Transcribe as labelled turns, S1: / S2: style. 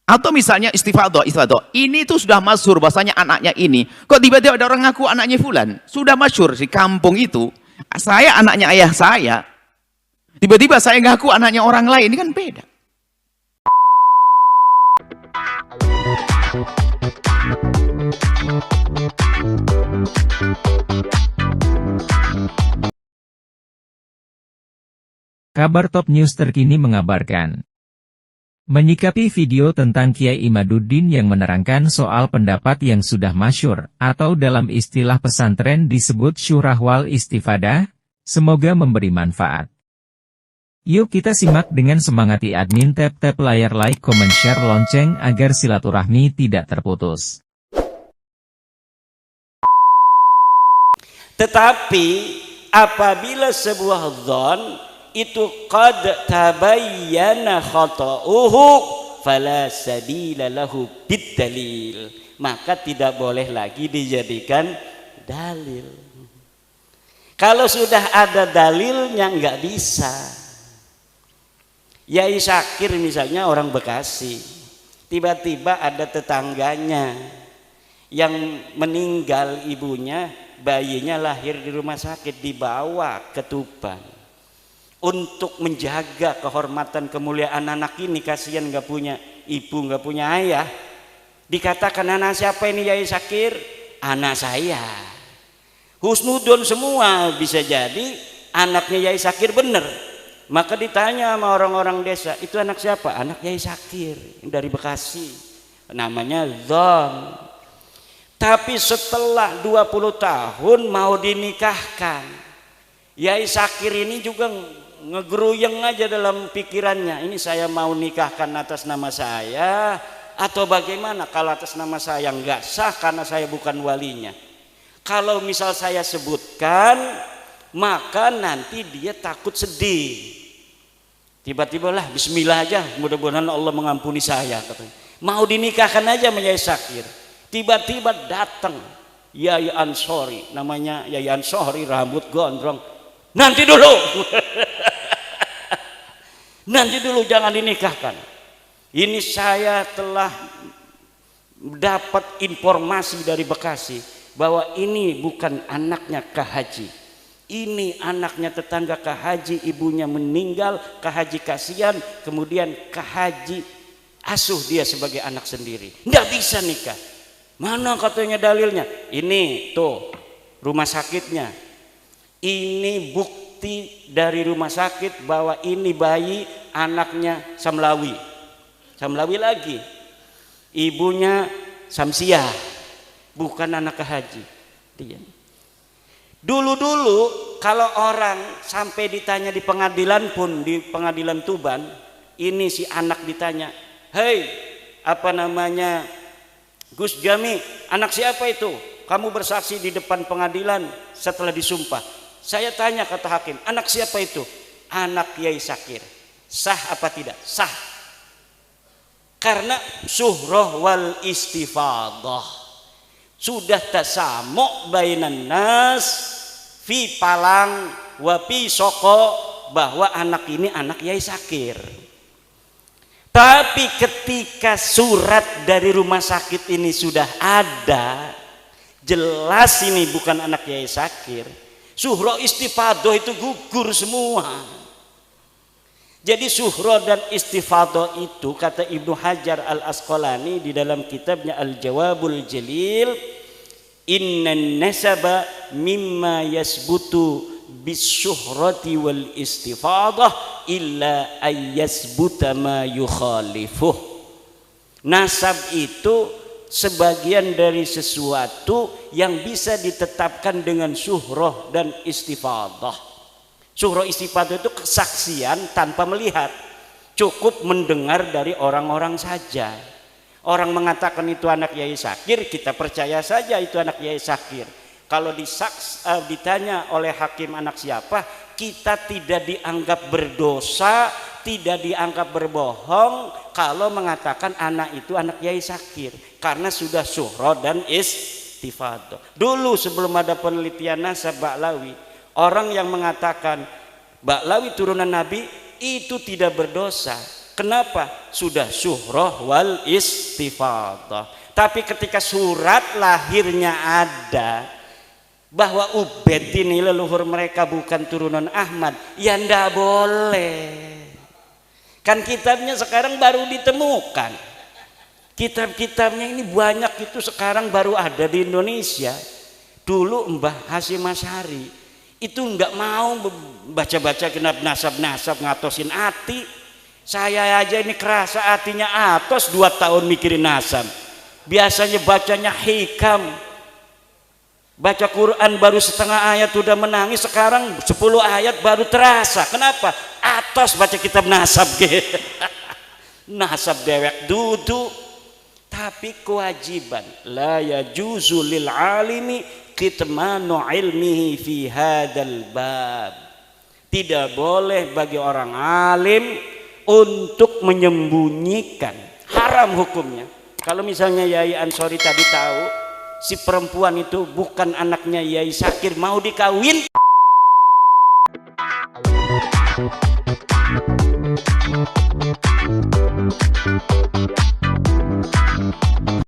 S1: Atau misalnya istifadah, ini tuh sudah masyhur bahasanya anaknya ini. Kok tiba-tiba ada orang ngaku anaknya fulan? Sudah masyhur di kampung itu. Saya anaknya ayah saya. Tiba-tiba saya ngaku anaknya orang lain, ini kan beda.
S2: Kabar Top News terkini mengabarkan, menyikapi video tentang Kiai Imaduddin yang menerangkan soal pendapat yang sudah masyhur, atau dalam istilah pesantren disebut syurah wal istifadah, semoga memberi manfaat. Yuk kita simak dengan semangati admin, tap layar like, comment, share, lonceng agar silaturahmi tidak terputus.
S3: Tetapi apabila sebuah dzan itu qad tabayyana khata'uhu fala sabila lahu bidalil, maka tidak boleh lagi dijadikan dalil. Kalau sudah ada dalilnya nggak bisa. Yai Syakir misalnya orang Bekasi, tiba-tiba ada tetangganya yang meninggal ibunya, bayinya lahir di rumah sakit, dibawa ke Tuban untuk menjaga kehormatan kemuliaan anak ini. Kasihan nggak punya ibu, nggak punya ayah. Dikatakan anak siapa ini Yai Syakir? Anak saya. Husnudon semua, bisa jadi anaknya Yai Syakir bener. Maka ditanya sama orang-orang desa, itu anak siapa? Anak Yai Syakir dari Bekasi, namanya dzan. Tapi setelah 20 tahun mau dinikahkan, Yai Syakir ini juga ngegeruyeng aja dalam pikirannya, ini saya mau nikahkan atas nama saya atau bagaimana? Kalau atas nama saya nggak sah karena saya bukan walinya. Kalau misal saya sebutkan, maka nanti dia takut sedih. Tiba-tiba lah bismillah aja, mudah-mudahan Allah mengampuni saya katanya. Mau dinikahkan aja sama Yai Syakir. Tiba-tiba datang Yai Ansori, namanya Yai Ansori, rambut gondrong. Nanti dulu. Nanti dulu, jangan dinikahkan. Ini saya telah dapat informasi dari Bekasi bahwa ini bukan anaknya Kah Haji. Ini anaknya tetangga Kah Haji, ibunya meninggal, Kah Haji kasihan, kemudian Kah Haji asuh dia sebagai anak sendiri. Nggak bisa nikah. Mana katanya dalilnya? Ini tuh rumah sakitnya. Ini bukti dari rumah sakit bahwa ini bayi anaknya Samlawi. Samlawi lagi. Ibunya Samsiah. Bukan anak Kah Haji. Dia. Dulu-dulu kalau orang sampai ditanya di pengadilan pun, di pengadilan Tuban, ini si anak ditanya, hei apa namanya Gus Jami, anak siapa itu? Kamu bersaksi di depan pengadilan setelah disumpah. Saya tanya, kata hakim, anak siapa itu? Anak Yai Syakir. Sah apa tidak? Sah. Karena syuhrah wal istifadah. Sudah tasamu bainan nas fi palang wa fi soko, bahwa anak ini anak Yai Syakir. Tapi ketika surat dari rumah sakit ini sudah ada, jelas ini bukan anak Yai Syakir, syuhrah istifadah itu gugur semua. Jadi syuhrah dan istifadah itu, kata Ibnu Hajar Al-Asqalani di dalam kitabnya Al-Jawabul Jalil, innan nasaba mimma yasbutu bisyuhrati wal istifadah illa ayyasbuta ma yukhalifuh. Nasab itu sebagian dari sesuatu yang bisa ditetapkan dengan syuhrah dan istifadah. Syuhrah istifadah itu kesaksian tanpa melihat, cukup mendengar dari orang-orang saja. Orang mengatakan itu anak Yai Syakir, kita percaya saja itu anak Yai Syakir. Kalau ditanya oleh hakim anak siapa, kita tidak dianggap berdosa, tidak dianggap berbohong kalau mengatakan anak itu anak Yai Syakir, karena sudah syuhrah dan istifadah. Dulu sebelum ada penelitian nasab Ba'lawi, orang yang mengatakan Ba'lawi turunan Nabi itu tidak berdosa, Kenapa? Sudah syuhrah wal istifadah. Tapi ketika surat lahirnya ada bahwa Ubed ini leluhur mereka bukan turunan Ahmad, ya ndak boleh. Kan kitabnya sekarang baru ditemukan. Kitab-kitabnya ini banyak itu sekarang baru ada di Indonesia. Dulu Mbah Hasyim Asy'ari itu nggak mau baca-baca genap nasab-nasab ngatosin ati. Saya aja ini kerasa hatinya atos 2 tahun mikirin nasab. Biasanya bacanya hikam. Baca Quran baru setengah ayat udah menangis, sekarang 10 ayat baru terasa. Kenapa? Atos baca kitab nasab gitu. Nasab dewek duduk. Tapi kewajiban la yajuzu lil alimi kitmanu ilmihi fi hadzal bab. Tidak boleh bagi orang alim untuk menyembunyikan, haram hukumnya. Kalau misalnya Yai Ansori tadi tahu si perempuan itu bukan anaknya Yai Sakir mau dikawin,